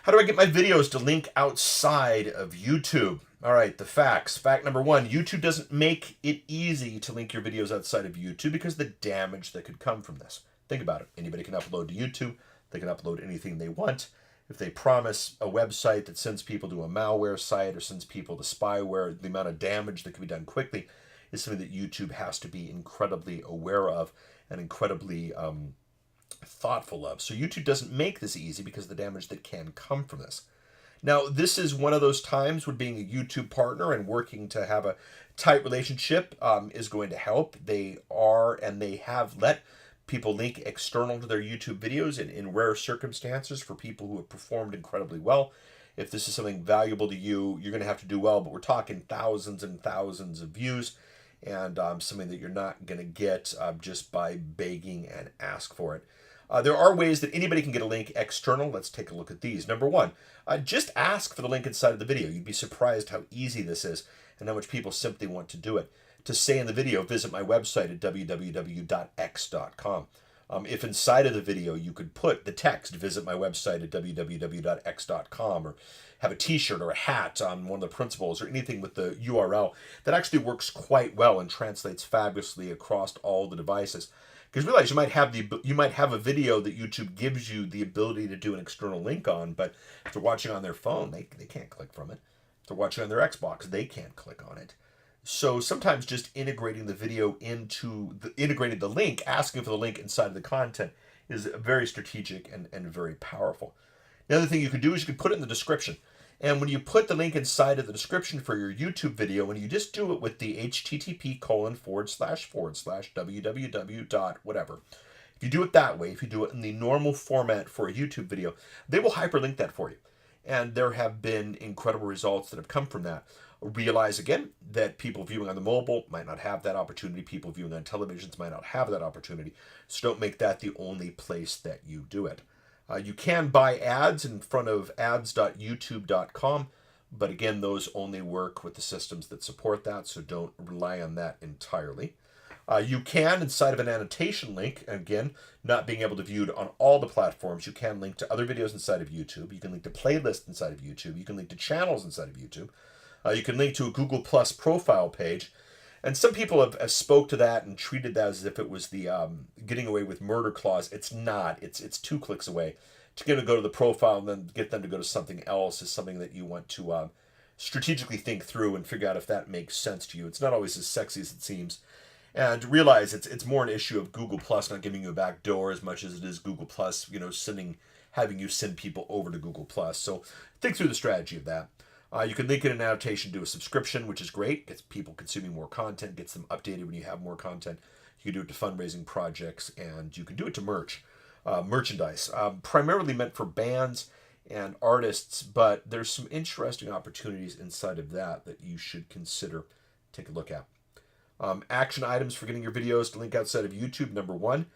How do I get my videos to link outside of YouTube? All right, the facts. Fact number one, YouTube doesn't make it easy to link your videos outside of YouTube because of the damage that could come from this. Think about it. Anybody can upload to YouTube. They can upload anything they want. If they promise a website that sends people to a malware site or sends people to spyware, the amount of damage that can be done quickly is something that YouTube has to be incredibly aware of and incredibly thoughtful of. So YouTube doesn't make this easy because of the damage that can come from this. Now, this is one of those times when being a YouTube partner and working to have a tight relationship is going to help. They are and they have let people link external to their YouTube videos in rare circumstances for people who have performed incredibly well. If this is something valuable to you, you're going to have to do well, but we're talking thousands and thousands of views and something that you're not going to get just by begging and ask for it. There are ways that anybody can get a link external. Let's take a look at these. Number one, just ask for the link inside of the video. You'd be surprised how easy this is and how much people simply want to do it. To say in the video, visit my website at www.x.com. If inside of the video you could put the text, visit my website at www.x.com, or have a t-shirt or a hat on one of the principles or anything with the URL, that actually works quite well and translates fabulously across all the devices. Because realize you might have a video that YouTube gives you the ability to do an external link on, but if they're watching on their phone, they can't click from it. If they're watching on their Xbox, they can't click on it. So sometimes just integrating the video integrating the link, asking for the link inside of the content is very strategic and very powerful. The other thing you could do is you could put it in the description. And when you put the link inside of the description for your YouTube video, and you just do it with the http://www. whatever. If you do it that way, if you do it in the normal format for a YouTube video, they will hyperlink that for you. And there have been incredible results that have come from that. Realize again that people viewing on the mobile might not have that opportunity. People viewing on televisions might not have that opportunity. So don't make that the only place that you do it. You can buy ads in front of ads.youtube.com, but again, those only work with the systems that support that, so don't rely on that entirely. You can, inside of an annotation link, again, not being able to view it on all the platforms, you can link to other videos inside of YouTube. You can link to playlists inside of YouTube. You can link to channels inside of YouTube. You can link to a Google Plus profile page. And some people have spoke to that and treated that as if it was the getting away with murder clause. It's not. It's 2 clicks away. To get to go to the profile and then get them to go to something else is something that you want to strategically think through and figure out if that makes sense to you. It's not always as sexy as it seems. And realize it's more an issue of Google Plus not giving you a back door as much as it is Google Plus, having you send people over to Google Plus. So think through the strategy of that. You can link in an annotation to a subscription, which is great. Gets people consuming more content, gets them updated when you have more content. You can do it to fundraising projects, and you can do it to merchandise. Primarily meant for bands and artists, but there's some interesting opportunities inside of that you should consider. Take a look at. Action items for getting your videos to link outside of YouTube. Number one,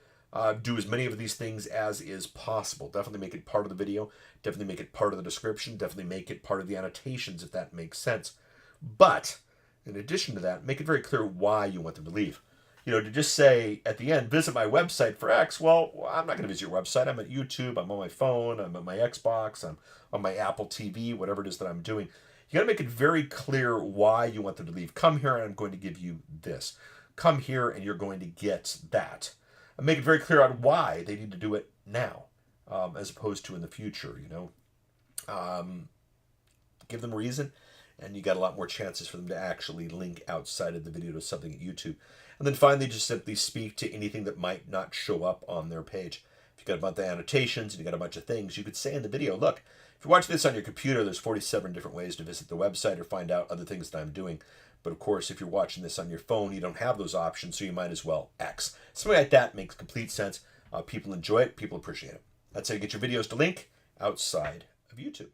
do as many of these things as is possible. Definitely make it part of the video. Definitely make it part of the description. Definitely make it part of the annotations if that makes sense. But in addition to that, make it very clear why you want them to leave. To just say at the end, visit my website for X. Well, I'm not going to visit your website. I'm at YouTube. I'm on my phone. I'm on my Xbox. I'm on my Apple TV, whatever it is that I'm doing. You got to make it very clear why you want them to leave. Come here and I'm going to give you this. Come here and you're going to get that. And make it very clear on why they need to do it now, as opposed to in the future, Give them a reason, and you got a lot more chances for them to actually link outside of the video to something at YouTube. And then finally, just simply speak to anything that might not show up on their page. If you got a bunch of annotations and you got a bunch of things, you could say in the video, look, if you're watching this on your computer, there's 47 different ways to visit the website or find out other things that I'm doing. But of course, if you're watching this on your phone, you don't have those options, so you might as well X. Something like that makes complete sense. People enjoy it. People appreciate it. That's how you get your videos to link outside of YouTube.